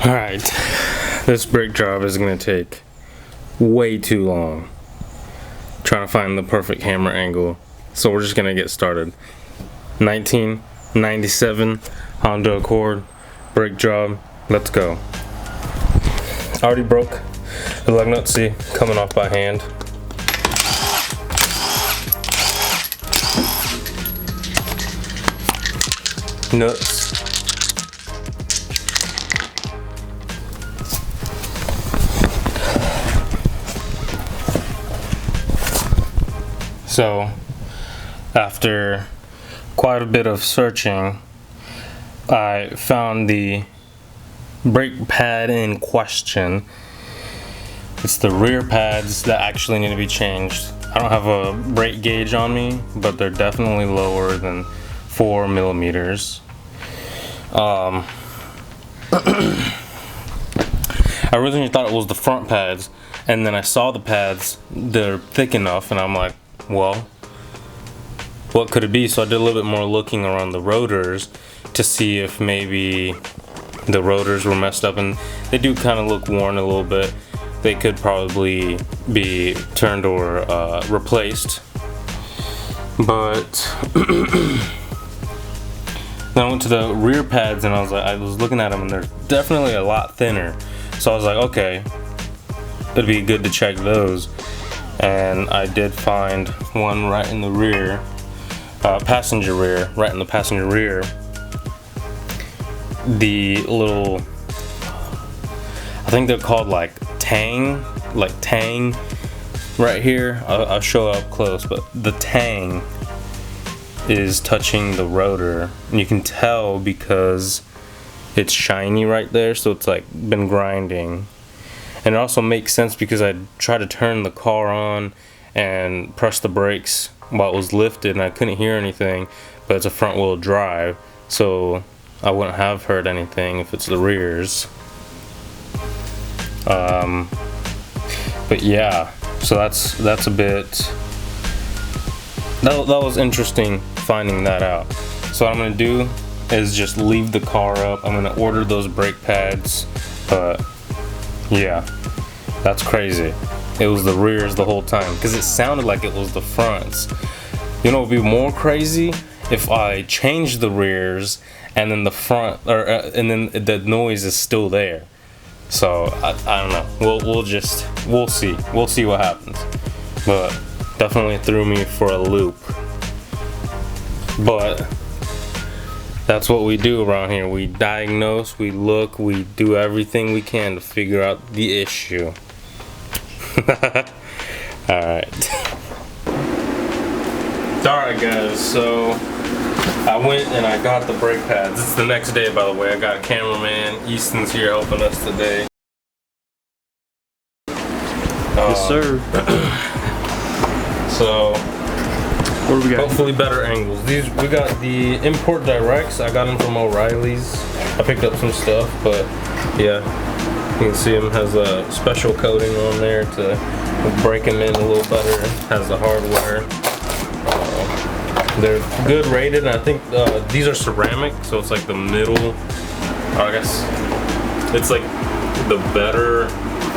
Alright, this brake job is going to take way too long. Trying to find the perfect hammer angle. So we're just going to get started. 1997 Honda Accord brake job. Let's go. Already broke the lug nut, see, coming off by hand. Nuts. So, after quite a bit of searching, I found the brake pad in question. It's the rear pads that actually need to be changed. I don't have a brake gauge on me, but they're definitely lower than 4 millimeters. I originally thought it was the front pads, and then I saw the pads, they're thick enough, and I'm like, well, what could it be? So I did a little bit more looking around the rotors to see if maybe the rotors were messed up, and they do kind of look worn a little bit. They could probably be turned or replaced. But then I went to the rear pads and I was looking at them, and they're definitely a lot thinner. So I was like, okay, it'd be good to check those. And I did find one right in the rear, passenger rear, right in the passenger rear. The little, I think they're called like tang right here. I'll show up close, but the tang is touching the rotor, and you can tell because it's shiny right there, so it's like been grinding. And it also makes sense because I tried to turn the car on and press the brakes while it was lifted, and I couldn't hear anything, but it's a front wheel drive, so I wouldn't have heard anything if it's the rears. But yeah, so that's a bit, that was interesting finding that out. So what I'm gonna do is just leave the car up. I'm gonna order those brake pads, but yeah, that's crazy. It was the rears the whole time because it sounded like it was the fronts. You know, it would be more crazy if I changed the rears and then the front, and then the noise is still there. So I don't know. We'll see. We'll see what happens. But definitely threw me for a loop. But that's what we do around here. We diagnose, we look, we do everything we can to figure out the issue. Alright. Alright guys, so I went and I got the brake pads. It's the next day, by the way. I got a cameraman. Easton's here helping us today. Yes, sir. So what do we got? Hopefully better angles. We got the import directs. I got them from O'Reilly's. I picked up some stuff, but yeah, you can see them has a special coating on there to break them in a little better. Has the hardware. They're good rated, and I think these are ceramic, so it's like the middle, or I guess it's like the better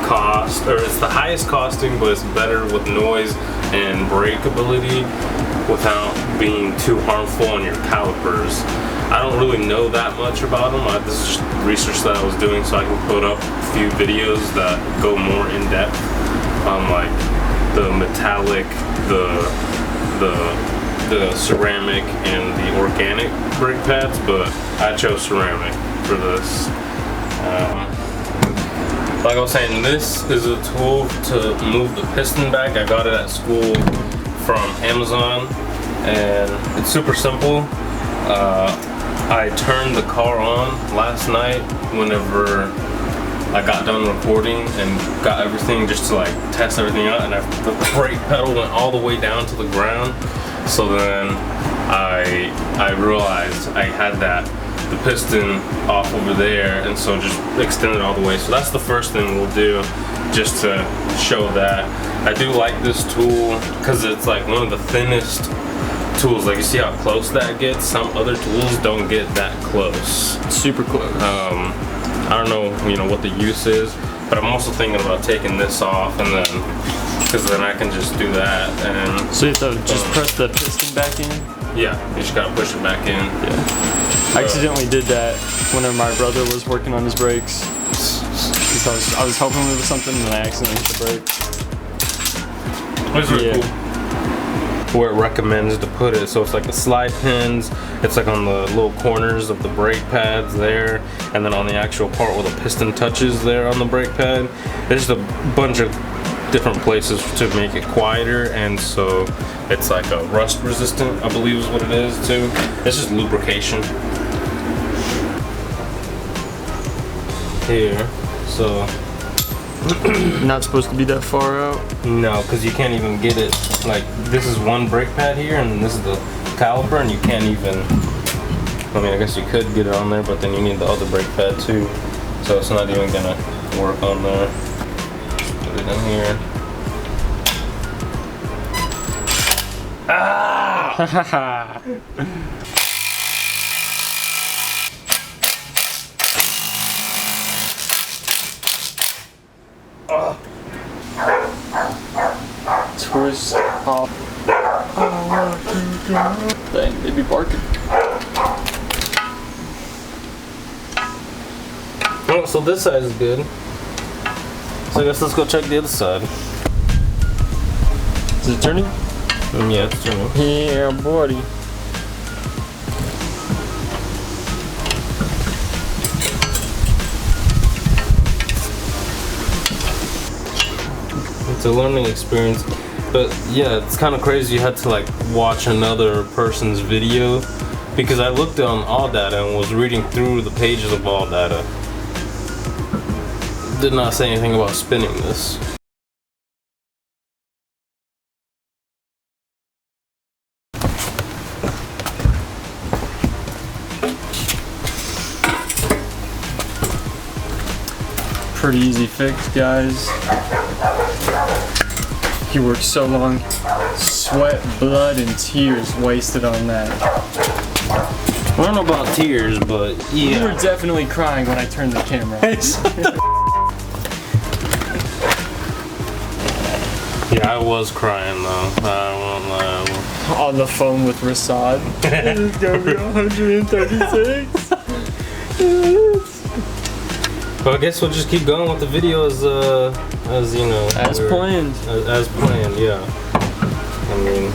cost, or it's the highest costing, but it's better with noise and breakability without being too harmful on your calipers. I don't really know that much about them. This is just research that I was doing so I can put up a few videos that go more in depth on like the metallic, the ceramic and the organic brake pads, but I chose ceramic for this. Like I was saying, this is a tool to move the piston back. I got it at school from Amazon, and it's super simple. I turned the car on last night whenever I got done recording and got everything just to like test everything out, and the brake pedal went all the way down to the ground. So then I realized I had the piston off over there, and so just extended all the way. So that's the first thing we'll do, just to show that. I do like this tool because it's like one of the thinnest tools. Like, you see how close that gets? Some other tools don't get that close. Super close. I don't know, what the use is, but I'm also thinking about taking this off and then, because then I can just do that and. So you have to just press the piston back in? Yeah, you just gotta push it back in. Yeah. I accidentally did that whenever my brother was working on his brakes. Because I was helping him with something and I accidentally hit the brake. It's really cool. Where it recommends to put it, so it's like the slide pins, it's like on the little corners of the brake pads there, and then on the actual part where the piston touches there on the brake pad. There's just a bunch of different places to make it quieter, and so it's like a rust resistant, I believe is what it is too. It's just lubrication. Here, so Not supposed to be that far out? no, because you can't even get it. Like, this is one brake pad here, and then this is the caliper, and you can't even. I mean, I guess you could get it on there, but then you need the other brake pad too, so it's not even gonna work on there. Put it in here. Ah! Twist off. Dang, they be barking. Oh, so this side is good. So I guess let's go check the other side. Is it turning? Yeah, it's turning. Yeah, buddy. It's a learning experience, but yeah, it's kind of crazy. You had to like watch another person's video, because I looked on AllData and was reading through the pages of AllData. Did not say anything about spinning this. Pretty easy fix, guys. He worked so long. Sweat, blood, and tears wasted on that. I don't know about tears, but yeah. You were definitely crying when I turned the camera. Yeah, I was crying though. I won't lie. On the phone with Rasad. It's gonna be 136. But I guess we'll just keep going with the video as you know. As planned. As planned, yeah. I mean,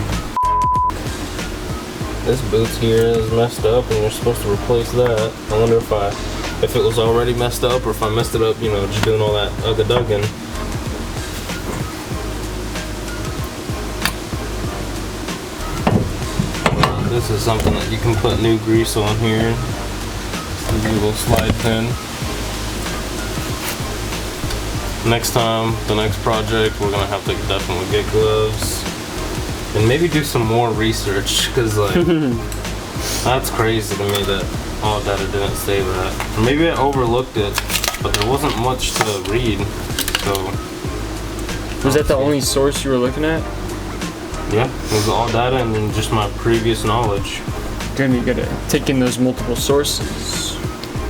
this boot here is messed up, and you're supposed to replace that. I wonder if it was already messed up, or if I messed it up, just doing all that ugga-dugging. This is something that you can put new grease on here. This little slide pin. Next time, the next project, we're gonna have to definitely get gloves and maybe do some more research, because like that's crazy to me that AllData didn't say that. Or maybe I overlooked it, but there wasn't much to read. So was that the only source you were looking at? yeah, it was AllData and then just my previous knowledge. Then you gotta take in those multiple sources.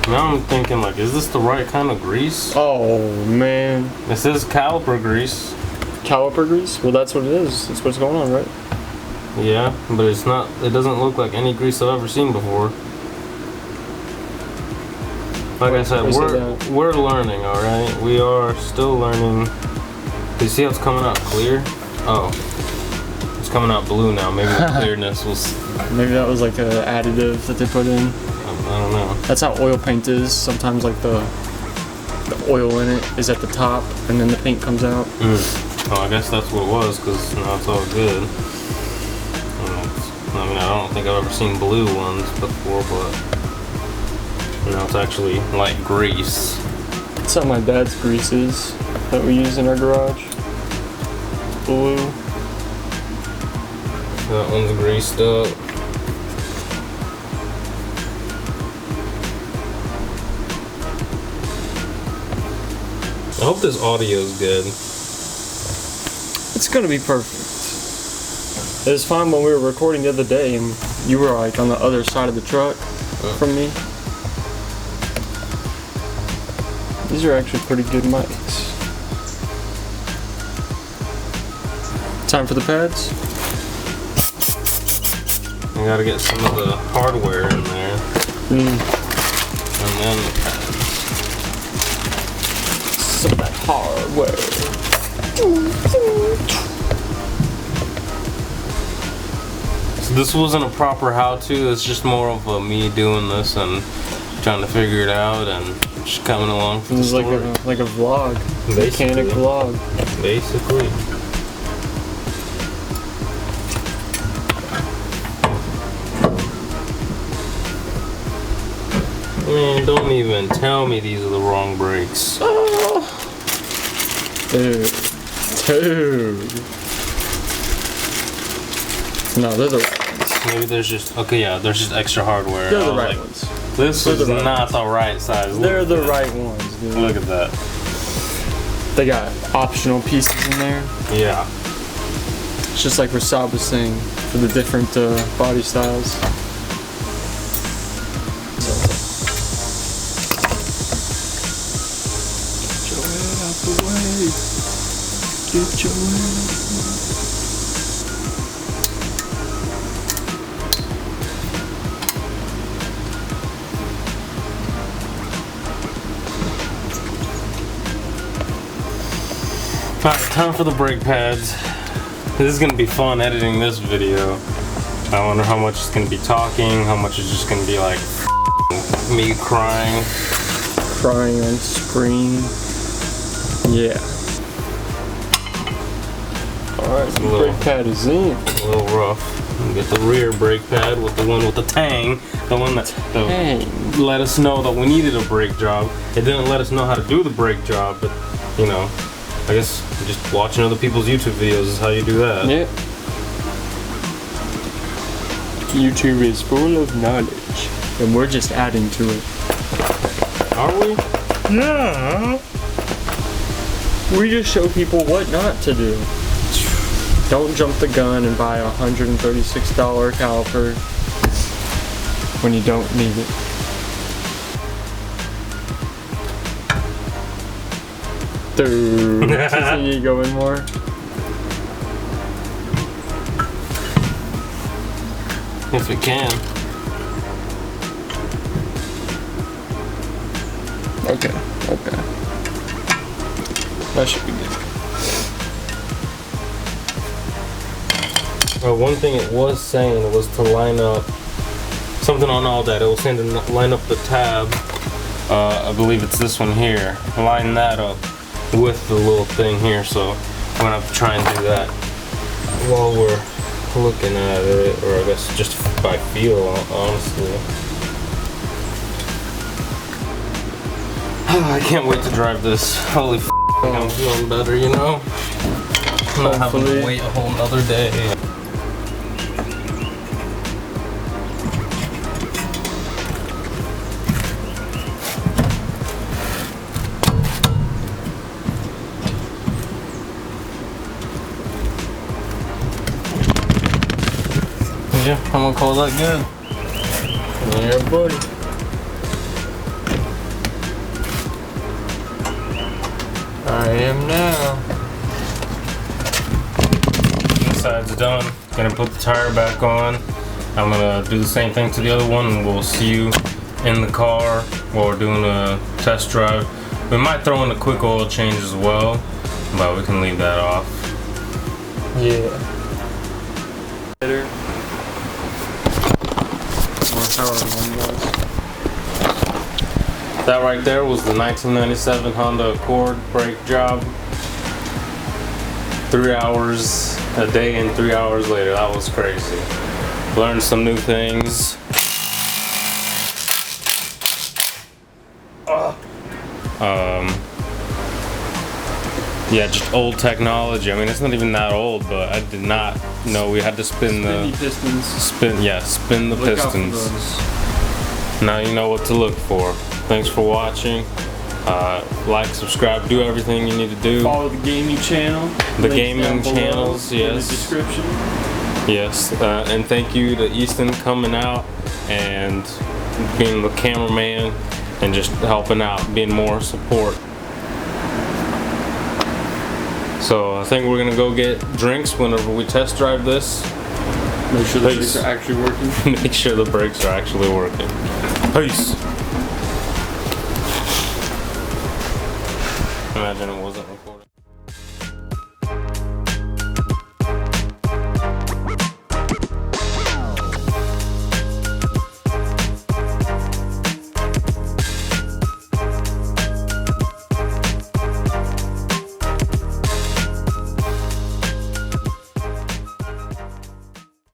Now I'm thinking, like, is this the right kind of grease? Oh man. This is caliper grease. Caliper grease? Well, that's what it is. That's what's going on, right? Yeah, but it's not. It doesn't look like any grease I've ever seen before. Like I said, we're learning. All right, we are still learning. Do you see how it's coming out clear? Oh, it's coming out blue now. Maybe the clearness was. Maybe that was like an additive that they put in. I don't know. That's how oil paint is. Sometimes like the oil in it is at the top and then the paint comes out. Oh, I guess that's what it was, because now it's all good. I mean, I don't think I've ever seen blue ones before, but now it's actually like grease. That's how my dad's grease is that we use in our garage. Blue. That one's greased up. I hope this audio is good. It's gonna be perfect. It was fine when we were recording the other day and you were like on the other side of the truck from me. These are actually pretty good mics. Time for the pads. I gotta get some of the hardware in there. And then the pads. Some of that hardware. So this wasn't a proper how-to, it's just more of me doing this and trying to figure it out and just coming along for the It's story. like a vlog. Basically. Mechanic vlog. Basically. Man, don't even tell me these are the wrong brakes. Dude. No, they're the right ones. Maybe there's just, okay, yeah, there's just extra hardware. They're I the was right like, ones. This They're is the right not the right size. Look They're at the that. right ones, dude. Look at that. They got optional pieces in there. Yeah. It's just like Rasab was saying for the different body styles. Get your head out the way. Get your Alright, time for the brake pads. This is gonna be fun editing this video. I wonder how much is gonna be talking, how much is just gonna be like me crying. crying on screen. Yeah. Alright, the little- brake pad is in. A little rough. And get the rear brake pad with the one with the tang. The one that let us know that we needed a brake job. It didn't let us know how to do the brake job, but you know, I guess just watching other people's YouTube videos is how you do that. Yeah. YouTube is full of knowledge, and we're just adding to it. Are we? No. We just show people what not to do. Don't jump the gun and buy a $136 caliper when you don't need it. Dude, you need to go in more? If it can. Okay. That should be good. Well, one thing it was saying was to line up something on all that. It was saying to line up the tab. I believe it's this one here. Line that up with the little thing here. So I'm gonna have to try and do that while we're looking at it, or I guess just by feel, honestly. I can't wait to drive this. Holy f***, I'm feeling better, you know? I'm not having Hopefully. to wait a whole nother day. Yeah, I'm gonna call that good. Yeah, buddy. I am now. This side's done. Gonna put the tire back on. I'm gonna do the same thing to the other one, and we'll see you in the car while we're doing a test drive. We might throw in a quick oil change as well, but we can leave that off. Yeah. Better. Or however one goes. That right there was the 1997 Honda Accord brake job. 3 hours a day and 3 hours later. That was crazy. Learned some new things. Yeah, just old technology. I mean, it's not even that old, but I did not know we had to spin Spinny the pistons. spin the Look out for pistons. those. Now you know what to look for. Thanks for watching. Like, subscribe, do everything you need to do. Follow the gaming channel. The Links gaming down below channels, in yes. the description. Yes, and thank you to Easton coming out and being the cameraman and just helping out, being more support. So I think we're gonna go get drinks whenever we test drive this. Make sure the Peace. brakes are actually working. Make sure the brakes are actually working. Peace. Imagine it wasn't.